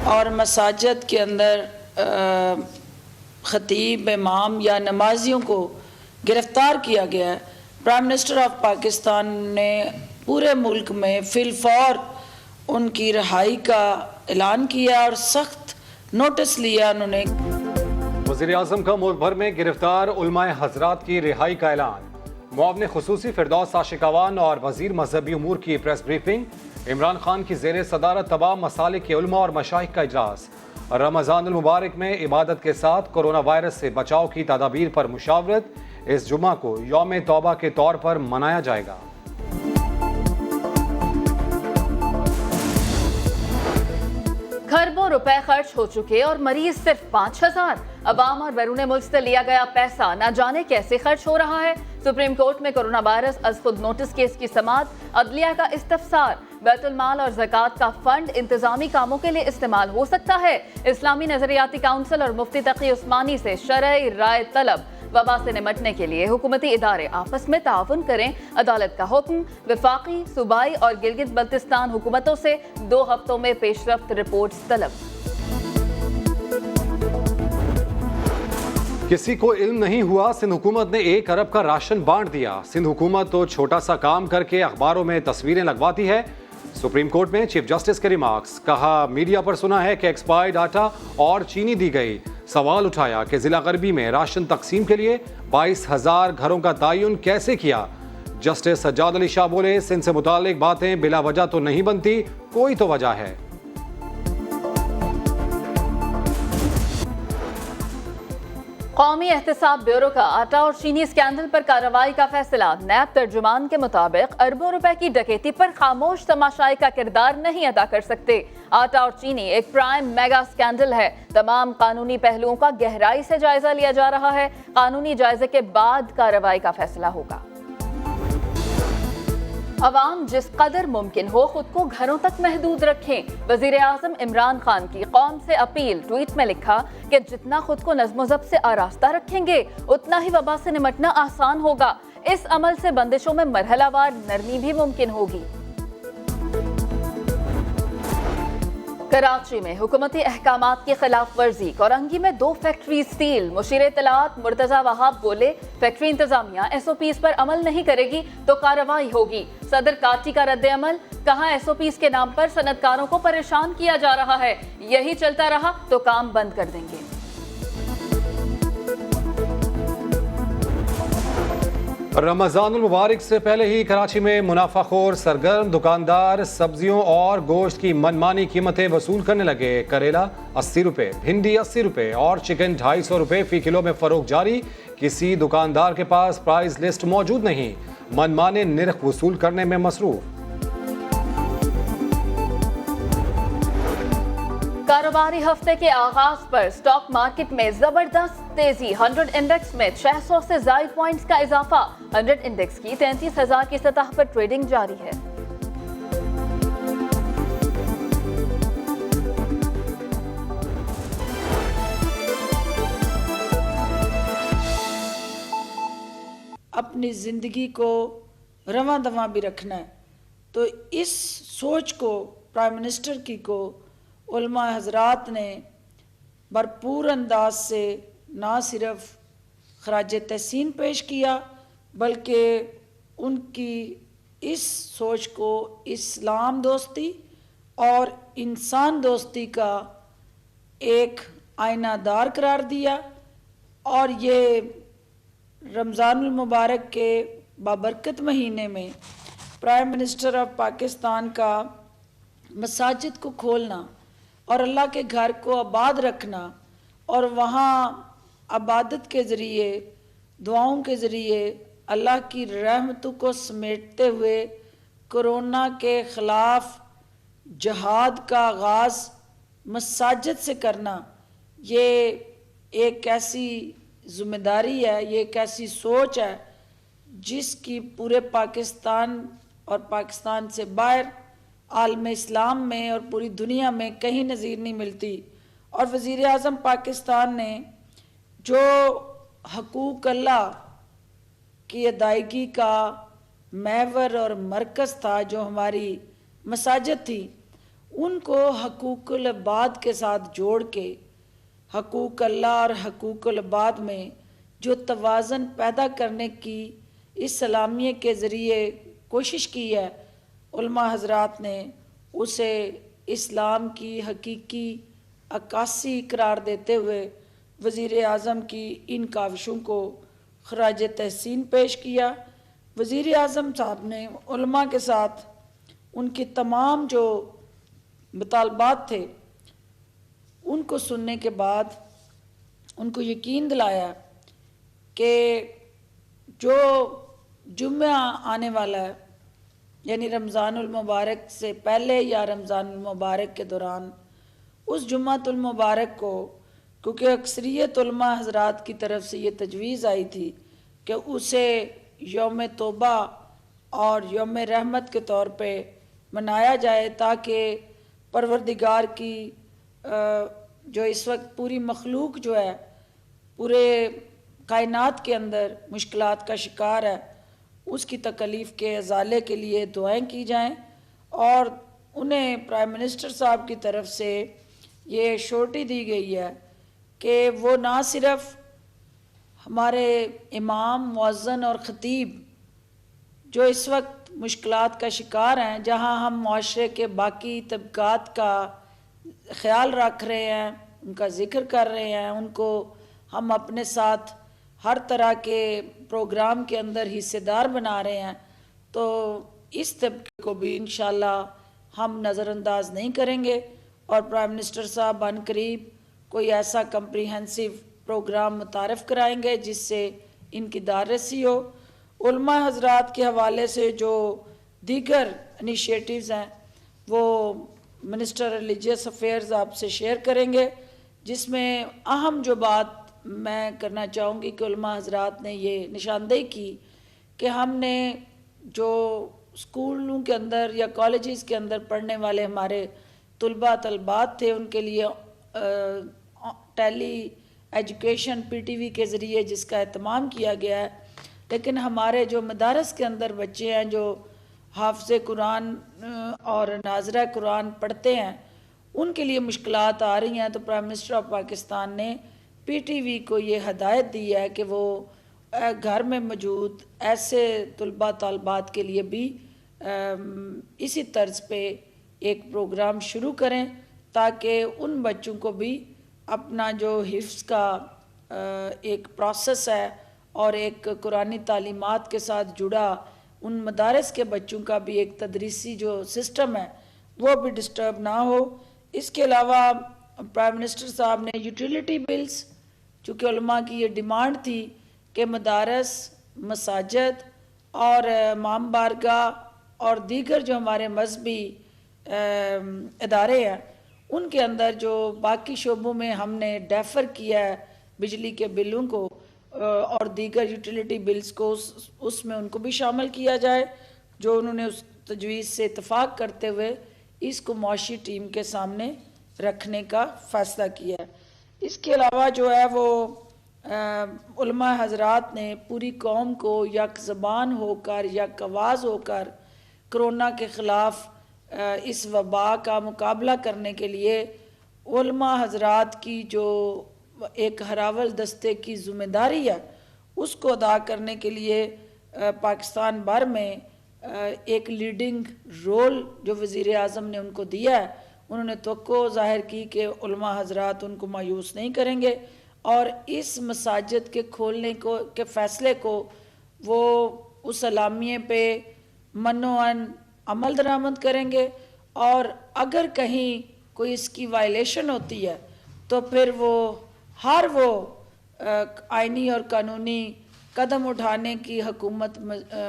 और मसाजिद के अंदर ख़तीब, इमाम या नमाजियों को गिरफ़्तार किया गया है। प्राइम मिनिस्टर ऑफ पाकिस्तान ने पूरे मुल्क में फिलफौर उनकी रिहाई का ऐलान किया और सख्त नोटिस लिया उन्होंने। वज़ीर-ए-आज़म का मुल्क भर में गिरफ्तार उलमाए हज़रात की रिहाई का ऐलान। मुआविन खुसूसी फिरदौस आशिकावान और वज़ीर मजहबी उमूर की प्रेस ब्रीफिंग। इमरान खान की ज़ेर सदारत तमाम मसालिक के उलमा और मशाइख का इजलास। रमज़ान मुबारक में इबादत के साथ कोरोना वायरस से बचाव की तदाबीर पर मुशावरत। इस जुमा को यौम तौबा के तौर पर मनाया जाएगा। खरबों रुपए खर्च हो चुके और मरीज सिर्फ 5,000। अवाम और बैरून मुल्क से लिया गया पैसा न जाने कैसे खर्च हो रहा है। सुप्रीम कोर्ट में कोरोना वायरस अज खुद नोटिस केस की समाअत। अदलिया का इस्तफसार। बैतुल माल और ज़कात का फंड इंतजामी कामों के लिए इस्तेमाल हो सकता है। इस्लामी नजरियाती काउंसिल और मुफ्ती तकी उस्मानी से शरई राय तलब। वबा से निमटने के लिए हुकूमती इदारे आपस में ताउन करें। अदालत का हुक्म। वफाकी, सूबाई और गिलगित बल्तिस्तान हुकूमतों से 2 हफ्तों में पेशरफ्त रिपोर्ट्स तलब। किसी को इल्म नहीं हुआ, सिंध हुकूमत ने 1 अरब का राशन बांट दिया। सिंध हुकूमत तो छोटा सा काम करके अखबारों में तस्वीरें लगवाती है। सुप्रीम कोर्ट में चीफ जस्टिस के रिमार्क्स। कहा मीडिया पर सुना है कि एक्सपायर्ड आटा और चीनी दी गई। सवाल उठाया कि जिला गरबी में राशन तकसीम के लिए 22,000 घरों का तयन कैसे किया। जस्टिस सज्जाद अली शाह बोले, सिंध से मुतालिक बातें बिला वजह तो नहीं बनती, कोई तो वजह है। कौमी एहतसाब ब्यूरो का आटा और चीनी स्कैंडल पर कार्रवाई का फैसला। नैब तर्जुमान के मुताबिक अरबों रुपए की डकैती पर खामोश तमाशाई का किरदार नहीं अदा कर सकते। आटा और चीनी एक प्राइम मेगा स्कैंडल है। तमाम कानूनी पहलुओं का गहराई से जायजा लिया जा रहा है। कानूनी जायजे के बाद कार्रवाई का फैसला होगा। अवाम जिस कदर मुमकिन हो खुद को घरों तक महदूद रखें। वजीर आज़म इमरान खान की कौम से अपील। ट्वीट में लिखा कि जितना खुद को नज़्म ज़ब्त से आरास्ता रखेंगे उतना ही वबा से निमटना आसान होगा। इस अमल से बंदिशों में मरहलावार नरमी भी मुमकिन होगी। कराची में हुकूमती अहकामात की खिलाफ वर्जी। कोरंगी में 2 फैक्ट्री सील। मुशीर इत्तलात मुर्तजा वहाब बोले, फैक्ट्री इंतजामिया SOPs पर अमल नहीं करेगी तो कार्रवाई होगी। सदर काटी का रद्द अमल। कहा SOPs के नाम पर सनतकारों को परेशान किया जा रहा है। यही चलता रहा तो काम बंद कर देंगे। रमज़ान मुबारक से पहले ही कराची में मुनाफाखोर सरगर्म दुकानदार सब्जियों और गोश्त की मनमानी कीमतें वसूल करने लगे। करेला 80 रुपए, भिंडी 80 रुपए और चिकन 250 रुपए फी किलो में फरोख्त जारी। किसी दुकानदार के पास प्राइस लिस्ट मौजूद नहीं। मनमाने निर्ख वसूल करने में मसरूफ। कारोबारी हफ्ते के आगाज पर स्टॉक मार्केट में जबरदस्त तेजी। 100 इंडेक्स में 600 से ज्यादा पॉइंट्स का इजाफा। 100 इंडेक्स की 33,000 की सतह पर ट्रेडिंग जारी है। अपनी जिंदगी को रवां दवां भी रखना है तो इस सोच को प्राइम मिनिस्टर की को उलमा हजरात ने भरपूर अंदाज से ना सिर्फ खराज तहसीन पेश किया बल्कि उनकी इस सोच को इस्लाम दोस्ती और इंसान दोस्ती का एक आईनादार करार दिया। और ये रमज़ानुल मुबारक के बाबरकत महीने में प्राइम मिनिस्टर ऑफ पाकिस्तान का मसाजिद को खोलना और अल्लाह के घर को आबाद रखना और वहाँ अबादत के ज़रिए दुआओं के ज़रिए अल्लाह की रहमतों को समेटते हुए कोरोना के ख़िलाफ़ जहाद का आगाज़ मसाजिद से करना, ये एक ऐसी ज़िम्मेदारी है, ये एक ऐसी सोच है जिसकी पूरे पाकिस्तान और पाकिस्तान से बाहर आलम इस्लाम में और पूरी दुनिया में कहीं नज़ीर नहीं मिलती। और वज़ीर आज़म पाकिस्तान ने जो हकूक़ अल्लाह की अदायगी का महवर और मरकज़ था, जो हमारी मसाजिद थी, उनको हकूकुल इबाद के साथ जोड़ के हकूक अल्लाह और हकूकुल इबाद में जो तवाज़न पैदा करने की इस सलामिये के ज़रिए कोशिश की है, उलमा हज़रात ने उसे इस्लाम की हकीकी अक्कासी करार देते हुए वज़ीर आज़म की इन काविशों को खराज तहसीन पेश किया। वज़ीर आज़म साहब ने उलमा के साथ उनकी तमाम जो मुतालबात थे उनको सुनने के बाद उनको यकीन दिलाया कि जो जुम्मा आने वाला है, यानी रमज़ानुल मुबारक से पहले या रमज़ानुल मुबारक के दौरान, उस जुम्मातुल मुबारक को, क्योंकि अक्सरियत उलमा हज़रात की तरफ से ये तजवीज़ आई थी कि उसे यौम तौबा और यौम रहमत के तौर पे मनाया जाए, ताकि परवरदिगार की जो इस वक्त पूरी मखलूक जो है पूरे कायनात के अंदर मुश्किलात का शिकार है, उसकी तकलीफ़ के अजाले के लिए दुआएं की जाएं। और उन्हें प्राइम मिनिस्टर साहब की तरफ से ये श्योरिटी दी गई है कि वो ना सिर्फ हमारे इमाम, मुअज्जिन और ख़तीब जो इस वक्त मुश्किलात का शिकार हैं, जहां हम माशरे के बाकी तबकात का ख्याल रख रहे हैं, उनका ज़िक्र कर रहे हैं, उनको हम अपने साथ हर तरह के प्रोग्राम के अंदर हिस्सेदार बना रहे हैं, तो इस तबके को भी इंशाल्लाह हम नज़रअंदाज नहीं करेंगे और प्राइम मिनिस्टर साहब अनकरीब कोई ऐसा कम्प्रीहेंसिव प्रोग्राम मुतारफ़ कराएंगे जिससे इनकी दारसी हो। उलमा हज़रात के हवाले से जो दीगर इनिशिएटिव्स हैं वो मिनिस्टर रिलीजियस अफेयर्स आपसे शेयर करेंगे, जिसमें अहम जो बात मैं करना चाहूँगी कि उलमा हज़रात ने ये निशानदेही की कि हमने जो स्कूलों के अंदर या कॉलेजेस के अंदर पढ़ने वाले हमारे तलबात थे, उनके लिए टेली एजुकेशन PTV के ज़रिए जिसका एहतमाम किया गया है, लेकिन हमारे जो मदारस के अंदर बच्चे हैं जो हाफ़िज़ कुरान और नाज़रा कुरान पढ़ते हैं, उनके लिए मुश्किलात आ रही हैं। तो प्राइम मिनिस्टर ऑफ पाकिस्तान ने PTV को ये हदायत दी है कि वो घर में मौजूद ऐसे तलबा तालबात के लिए भी इसी तर्ज पे एक प्रोग्राम शुरू करें, ताकि उन बच्चों को भी अपना जो हिफ्ज़ का एक प्रोसेस है और एक कुरानी तालीमात के साथ जुड़ा उन मदारस के बच्चों का भी एक तदरीसी जो सिस्टम है वो भी डिस्टर्ब ना हो। इसके अलावा प्राइम मिनिस्टर साहब ने यूटिलिटी बिल्स, चूँकि उलमा की ये डिमांड थी कि मदारस, मसाजिद और इमाम बारगाह और दीगर जो हमारे मजहबी इदारे हैं उनके अंदर जो बाकी शोबों में हमने डेफर किया है बिजली के बिलों को और दीगर यूटिलिटी बिल्स को, उसमें उनको भी शामिल किया जाए, जो उन्होंने उस तजवीज़ से इत्तफाक करते हुए इसको मौशी टीम के सामने रखने का फ़ैसला किया है। इसके अलावा जो है वो उलमा हज़रात ने पूरी कौम को यक ज़बान होकर, यक आवाज़ होकर कोरोना के ख़िलाफ़ इस वबा का मुकाबला करने के लिए उलमा हज़रात की जो एक हरावल दस्ते की ज़िम्मेदारी है उसको अदा करने के लिए पाकिस्तान भर में एक लीडिंग रोल जो वज़ीर आज़म ने उनको दिया है, उन्होंने तवक्को ज़ाहिर की कि उलमा हज़रात उनको मायूस नहीं करेंगे और इस मसाजिद के खोलने को के फ़ैसले को वो उस अलामिये पे मनोअन अमल दरामद करेंगे और अगर कहीं कोई इसकी वायलेशन होती है तो फिर वो हर वो आइनी और कानूनी कदम उठाने की हुकूमत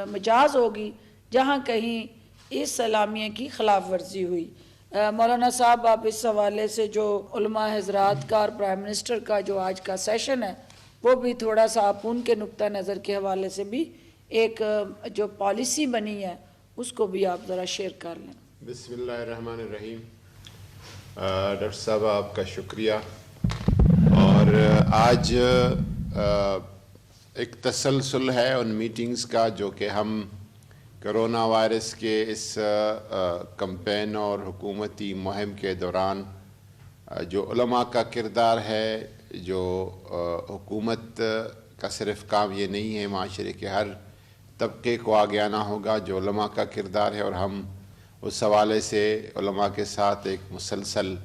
मजाज होगी जहाँ कहीं इस सलामिये की खिलाफ वर्जी हुई। मौलाना साहब, आप इस हवाले से जो उलमा हज़रात का और प्राइम मिनिस्टर का जो आज का सेशन है वो भी थोड़ा सा आप उनके नुक्ता नज़र के हवाले से भी एक जो पॉलिसी बनी है उसको भी आप ज़रा शेयर कर लें। बिस्मिल्लाहिर्रहमानिर्रहीम। डॉक्टर साहब आपका शुक्रिया। और आज एक तसलसल है उन मीटिंग्स का जो कि हम कोरोना वायरस के इस कैंपेन और हुकूमती मुहिम के दौरान जो उलमा का किरदार है, जो हुकूमत का सिर्फ काम ये नहीं है, माशरे के हर तबके को आगे आना होगा, जो उलमा का किरदार है। और हम उस हवाले से उलमा के साथ एक मुसलसल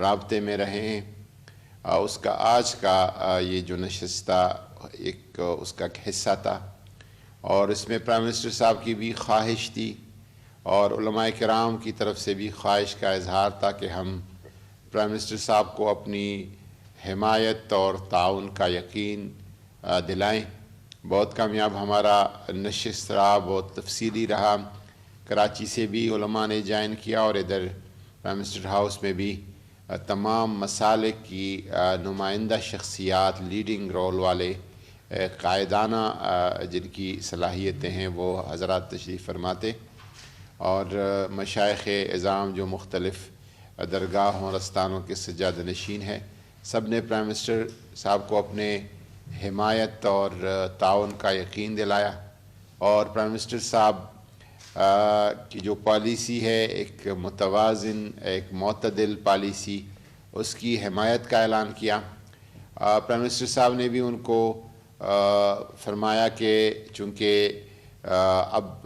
राब्ते में रहे हैं। उसका आज का ये जो नशिस्ता एक उसका हिस्सा था, और इसमें प्राइम मिनिस्टर साहब की भी ख्वाहिश थी और उलमाए किराम की तरफ से भी ख्वाहिश का इजहार था कि हम प्राइम मिनिस्टर साहब को अपनी हिमायत और ताउन का यकीन दिलाएं। बहुत कामयाब हमारा नशिस्त रहा, बहुत तफसीली रहा। कराची से भी उलमा ने ज्वाइन किया और इधर प्राइम मिनिस्टर हाउस में भी तमाम मसालिक की नुमाइंदा शख्सियात, लीडिंग रोल वाले, कायदाना जिनकी सलाहियतें हैं, वो हज़रात तशरीफ़ फरमाते। और मशाइख़ इज़ाम जो मुख्तलिफ़ दरगाहों और अस्तानों के सज्जाद नशीन है, सब ने प्राइम मिनिस्टर साहब को अपने हिमायत और ताउन का यकीन दिलाया। और प्राइम मिनिस्टर साहब की जो पॉलिसी है, एक मुतवाज़िन, एक मोतदिल पॉलिसी, उसकी हिमायत का ऐलान किया। प्राइम मिनिस्टर साहब ने भी उनको फरमाया कि चूँकि अब